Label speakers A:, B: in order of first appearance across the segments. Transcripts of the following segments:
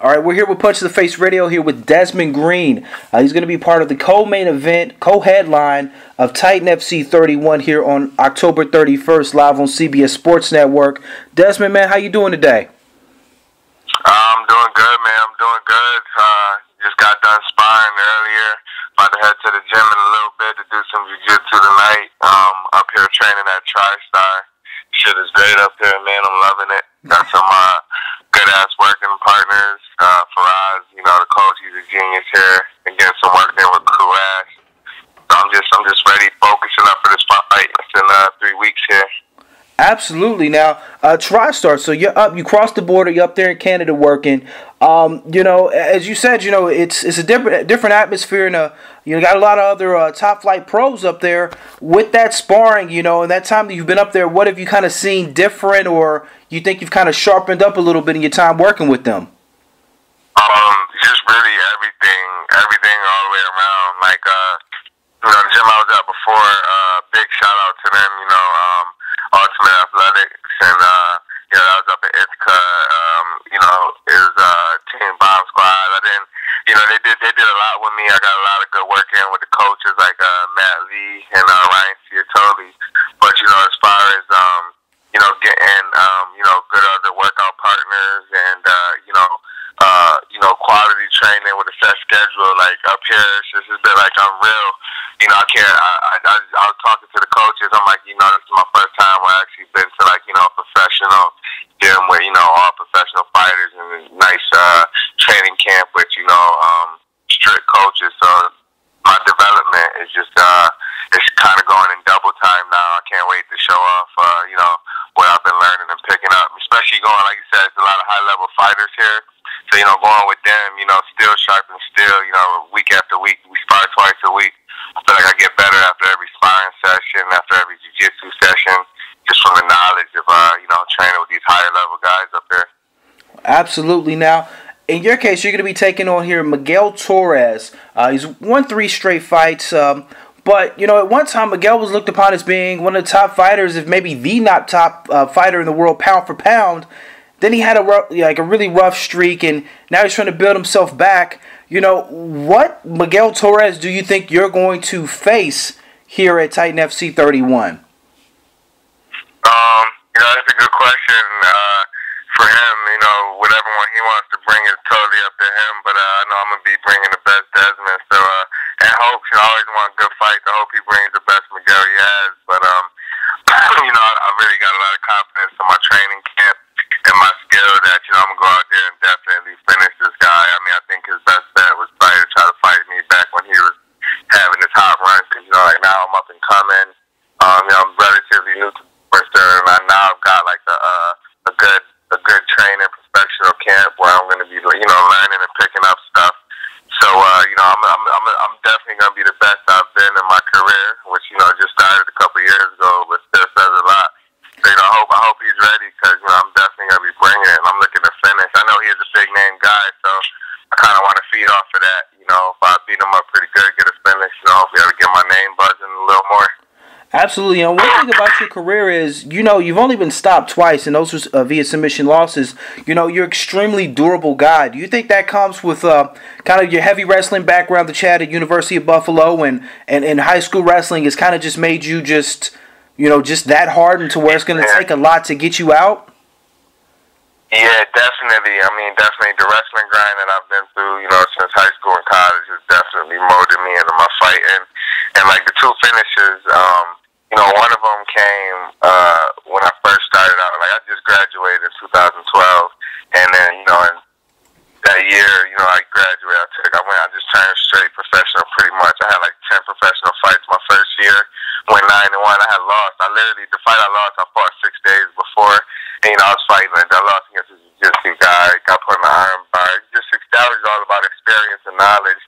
A: All right, we're here with Punch to the Face Radio here with Desmond Green. He's going to be part of the co-main event, co-headline of Titan FC 31 here on October 31st, live on CBS Sports Network. Desmond, man, how you doing today?
B: I'm doing good, man. I'm doing good. Just got done sparring earlier. About to head to the gym in a little bit to do some jiu-jitsu tonight. Up here training at TriStar. Shit is great up here, man. I'm loving it. Got some good-ass working partners. Faraz, the coach, he's a genius here. And getting some work in with Kuash. So I'm just ready, focusing up for this fight. It's in 3 weeks here.
A: Absolutely. Now, TriStar, so you're up, you crossed the border, you're up there in Canada working. As you said, it's a different atmosphere, and you got a lot of other top flight pros up there. With that sparring, in that time that you've been up there, what have you kind of seen different, or you think you've kind of sharpened up a little bit in your time working with them?
B: Just really everything all the way around. Like, the gym I was at before, big shout out to them, Ultimate Athletics, and that was up at Ithaca. It was Team Bomb Squad. They did a lot with me. I got a lot of good work in with the coaches like Matt Lee and Ryan Ciatoli. But as far as getting good other workout partners and quality training with a set schedule, like up here, it's just been like unreal. I was talking to the coaches. I'm like, this is my first time where I actually been to a professional gym with all professional fighters and a nice training camp with strict coaches. So my development is just it's kind of going in double time now. I can't wait to show off what I've been learning and picking up. Especially going, like you said, it's a lot of high level fighters here. So going with them, still sharp and still, week after week, we spar twice a week. I feel like I get better after every sparring session, after every jiu-jitsu session, just from the knowledge of, training with these higher level guys up there.
A: Absolutely. Now, in your case, you're going to be taking on here Miguel Torres. He's won 3 straight fights. But, at one time, Miguel was looked upon as being one of the top fighters, if maybe the not top fighter in the world, pound for pound. Then he had a really rough streak, and now he's trying to build himself back. What Miguel Torres do you think you're going to face here at Titan FC 31?
B: That's a good question for him. Whatever one he wants to bring is totally up to him. But I know I'm gonna be bringing the best Desmond. So and hope I always want good fights. I hope he brings the best Miguel he has. But I really got a lot of confidence in my training camp and my skill that I'm gonna go out there and definitely finish this guy. I think his best bet was probably to try to fight me back when he was having his hot run. Because now I'm up and coming. I'm relatively new to Western, and now I've got like a good training professional camp where I'm gonna be learning and picking up stuff. So I'm definitely gonna be the best I've been in my career, which just started a couple years ago, but still says a lot. So I hope he's ready, because I'm definitely gonna be bringing it. I'm looking to finish. I know he's a big name guy, so I kind of want to feed off of that. If I beat him up pretty good, get a finish, hopefully I get my name buzzing a little more.
A: Absolutely. And one thing about your career is, you've only been stopped twice, and those were via submission losses. You're an extremely durable guy. Do you think that comes with kind of your heavy wrestling background that you had at University of Buffalo and high school wrestling has kind of just made you just that hardened to where it's going to take a lot to get you out?
B: Yeah, definitely. Definitely the wrestling grind that I've been through, since high school and college has definitely molded me into my fighting. And like the 2 finishes, one of them came when I first started out. Like I just graduated in 2012, and then in that year, I graduated. I just turned straight professional pretty much. I had like 10 professional fights my first year. Went 9-1. I had lost. The fight I lost, I fought 6 days before. And I was fighting. I lost against a jiu-jitsu guy. Got put in the iron bar. That was all about experience and knowledge.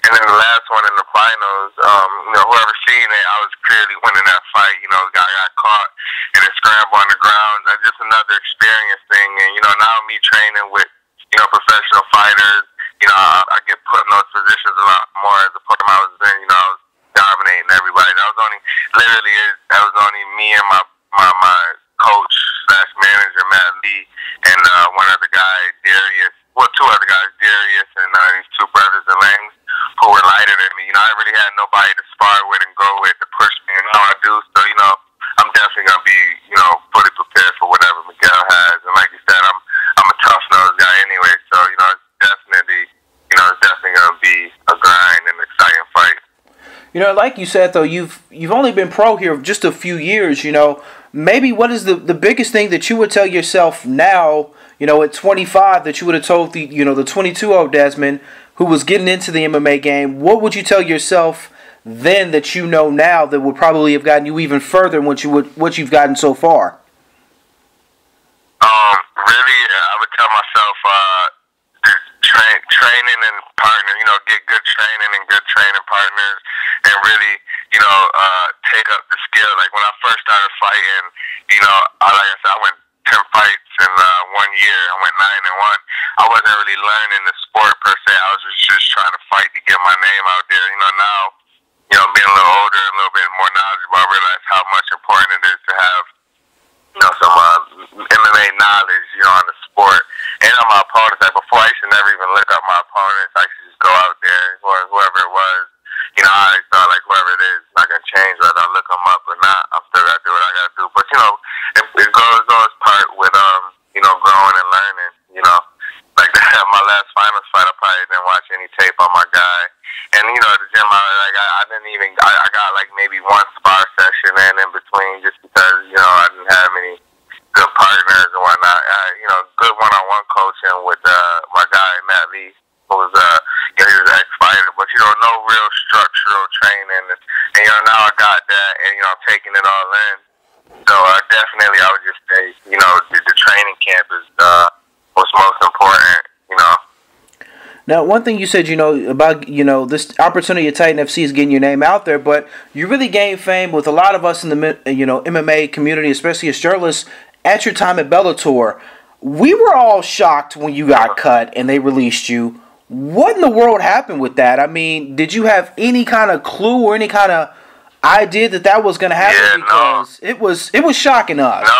B: And then the last one in the finals, whoever seen it, I was clearly winning that fight. Guy got caught in a scramble on the ground. Just another experience thing. And now me training with professional fighters, I get put in those positions a lot more as opposed to when I was in. I was dominating everybody. That was only me and my coach / manager Matt Lee and one other guy, Darius. Well, 2 other guys,
A: You know, like you said though, you've only been pro here just a few years. You know, maybe what is the biggest thing that you would tell yourself now? You know, at 25, that you would have told the the 22-year-old Desmond who was getting into the MMA game. What would you tell yourself then that you know now that would probably have gotten you even further than what you've gotten so far?
B: Really, I would tell myself, training and partner. You know, get good training and good training partners, and really, take up the skill. Like when I first started fighting, like I said, I went 10 fights in 1 year. I went 9-1. I wasn't really learning the sport per se. I was just trying to fight to get my name out there. Now, being a little older, a little bit more knowledgeable, I realize how much important it is to have some MMA knowledge, on the sport and on my opponents. Like before, I used to never even look up my opponents. I used to just go out there, whoever it was. I always thought like whoever it is, it's not gonna change whether I look them up or not. I'm still gotta do what I gotta do. But it goes part with growing and learning. Like my last finals fight, I probably didn't watch any tape on my guy. And at the gym, I didn't even. I got like maybe one spar session in between just because I didn't have any good partners and whatnot. Good one-on-one coaching with my guy Matt Lee, who was he was an ex-fighter, but no real structural training. And now I got that, and I'm taking it all in. So definitely, I would just say the training camp is what's most important.
A: Now, one thing you said, about, this opportunity at Titan FC is getting your name out there, but you really gained fame with a lot of us in the, MMA community, especially as journalists, at your time at Bellator. We were all shocked when you got cut and they released you. What in the world happened with that? I mean, did you have any kind of clue or any kind of idea that was going to happen?
B: Yeah,
A: because it was shocking us.
B: No.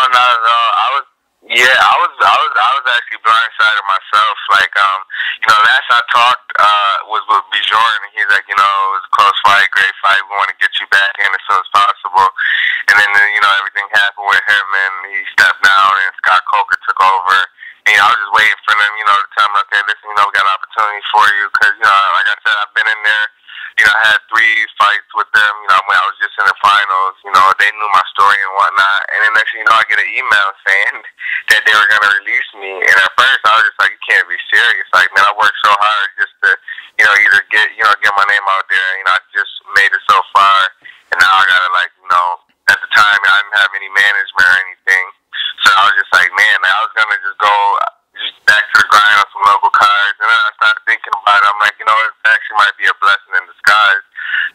B: I was actually blindsided myself. Like, last I talked was with Bjorn, and he's like, it was a close fight, great fight. We want to get you back in as soon as possible. And then, everything happened with him, and he stepped down, and Scott Coker took over. And I was just waiting for them, to tell me, okay, listen, we got an opportunity for you, because, like I said, I've been in there. I had 3 fights with them. When I was just in the finals, they knew my story and whatnot. And then next thing you know, I get an email saying that they were going to release me. And at first, I was just like, you can't be serious. Like, man, I worked so hard just to, either get my name out there. I just made it so far. And now I got to, at the time, I didn't have any management or anything. So I was just like, man, I was going to just go back to the grind on some local cards. And then I started thinking about it. I'm like, it actually might be a blessing in disguise,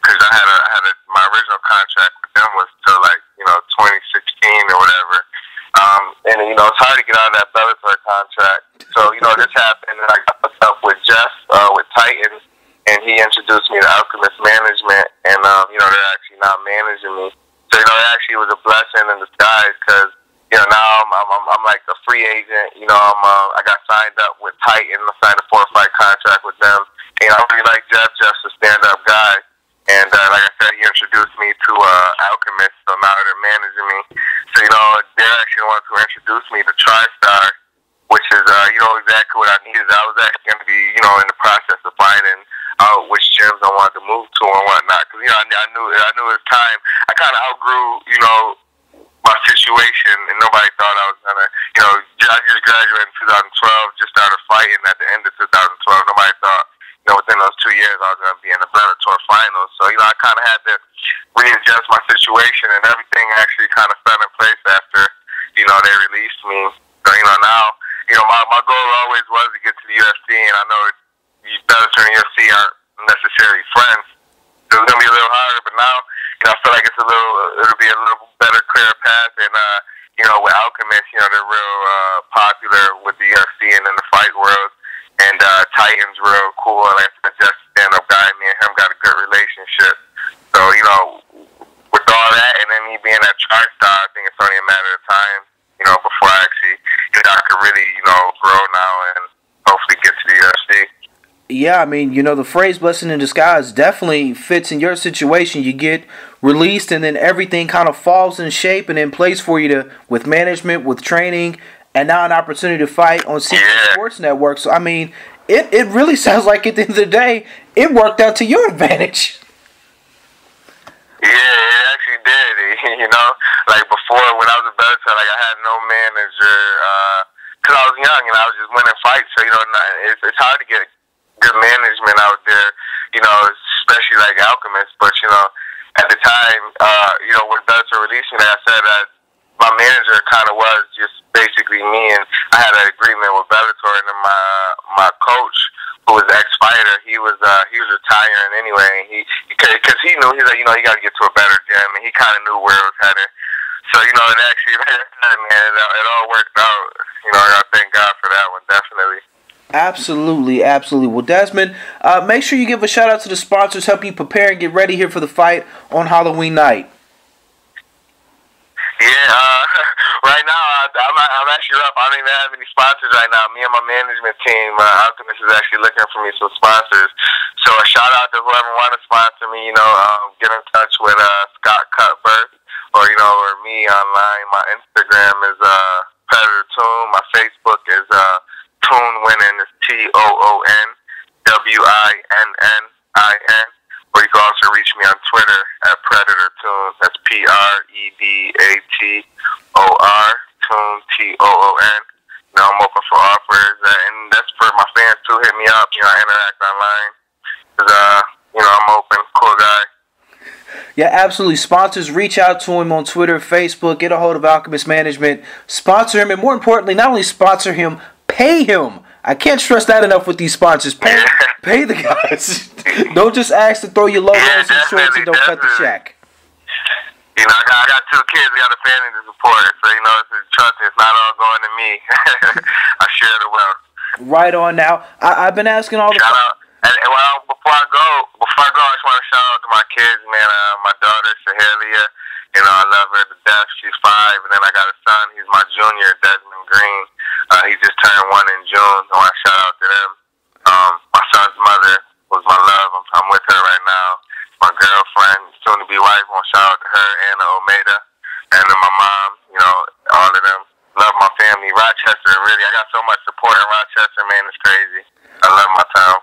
B: because I had my original contract with them was till 2016 or whatever. And it's hard to get out of that Bellator contract. So this happened, and I got myself with Jeff with Titans, and he introduced me to Alchemist Management, and they're actually not managing me. So it actually was a blessing in disguise, because now I'm like a free agent. I got signed up with Titan. I signed a 4-fight contract with them. And I really like Jeff. Jeff's a stand-up guy. And like I said, he introduced me to Alchemist. So now they're managing me. So they're actually the ones who introduced me to TriStar, which is exactly what I needed. I was actually going to be in the process of finding out which gyms I wanted to move to and whatnot. Because I knew it was time. I kind of outgrew my situation, and nobody thought I was gonna, I just graduated in 2012, just started fighting at the end of 2012. Nobody thought, within those 2 years I was gonna be in the Bellator finals. So, I kind of had to readjust my situation, and everything actually kind of fell in place after, they released me. So, now, my goal always was to get to the UFC, and I know Bellator and UFC aren't necessarily friends. It was gonna be a little harder, but now, I feel like it'll be a little better, clear path. And with Alchemist, they're real popular with the UFC and in the fight world. And Titan's real cool. And like I said, just a stand-up guy. Me and him got a good relationship. So with all that, and then me being at TriStar, I think it's only a matter of time, before I actually, I could really, grow now and hopefully get to the UFC.
A: Yeah, I mean, the phrase blessing in disguise definitely fits in your situation. You get released, and then everything kind of falls in shape and in place for you with management, with training, and now an opportunity to fight on CBS Sports Network. So, I mean, it really sounds like at the end of the day, it worked out to your advantage.
B: Yeah, it actually did. You know, like before when I was a Bellator, like I had no manager because I was young and I was just winning fights. So you know, it's hard to get good management out there. You know, especially like Alchemist. But you know, at the time, you know, when Bellator released me, like I said, my manager kind of was just basically me, and I had an agreement with Bellator, and then my coach, who was ex-fighter, he was retiring anyway. Because he knew, he's like, you know, you got to get to a better gym, and he kind of knew where it was headed. So you know, it actually, man, it all worked out. You know, I got to thank God for that one, definitely.
A: Absolutely, absolutely. Well, Desmond, make sure you give a shout out to the sponsors, help you prepare and get ready here for the fight on Halloween night.
B: Yeah, right now I'm actually up. I don't even have any sponsors right now. Me and my management team, Alchemist, is actually looking for me some sponsors. So a shout out to whoever want to sponsor me. You know, get in touch with Scott Cuthbert, or you know, or me online. My Instagram is Predator Toon. My Facebook is Toon Winning. It's TOONWINNIN. Or you can also reach me on Twitter at Predator Toon. That's PREDATOR Toon TOON. You know, I'm open for offers, and that's for my fans too. Hit me up. You know, I interact online. Cause you know, I'm open, cool guy.
A: Yeah, absolutely. Sponsors, reach out to him on Twitter, Facebook. Get a hold of Alchemist Management. Sponsor him, and more importantly, not only sponsor him, pay him. I can't stress that enough with these sponsors. Pay the guys. Don't just ask to throw your logo on some shorts and don't cut the check.
B: You know, I got 2 kids. I got a family to support. So, you know, trust me, it's not all going to me. I share the wealth.
A: Right on now. I've been asking all the...
B: Shout out. And well, before I go, I just want to shout out to my kids, man. My daughter, Sahelia. You know, I love her to death. She's 5. And then I got a son. He's my junior, Desmond Green. He just turned 1 in June. I want to shout out to them. My son's mother was my love. I'm with her right now. My girlfriend, soon-to-be wife, I want to shout out to her, Anna Omeda. And then my mom, you know, all of them. Love my family. Rochester, really. I got so much support in Rochester, man. It's crazy. I love my town.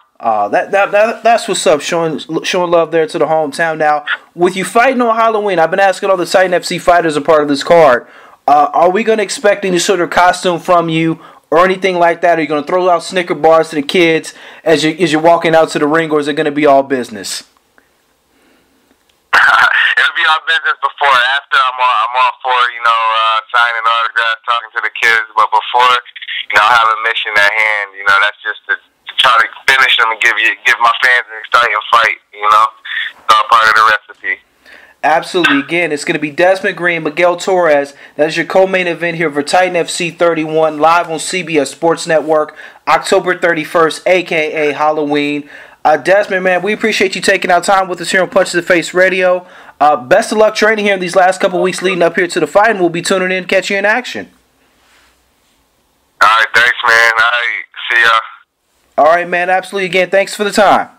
A: That's what's up, showing love there to the hometown. Now, with you fighting on Halloween, I've been asking all the Titan FC fighters a part of this card. Are we going to expect any sort of costume from you or anything like that? Are you going to throw out Snicker bars to the kids as you're walking out to the ring, or is it going to be all business?
B: It'll be all business before. After, I'm all for, you know, signing autographs, talking to the kids. But before, you know, I have a mission at hand. You know, that's just to try to finish them and give my fans an exciting fight. You know, it's all part of the recipe.
A: Absolutely. Again, it's going to be Desmond Green, Miguel Torres. That is your co-main event here for Titan FC 31, live on CBS Sports Network, October 31st, a.k.a. Halloween. Desmond, man, we appreciate you taking our time with us here on Punch to the Face Radio. Best of luck training here in these last couple weeks leading up here to the fight, and we'll be tuning in to catch you in action.
B: All right, thanks, man. All right, see ya.
A: All right, man, absolutely. Again, thanks for the time.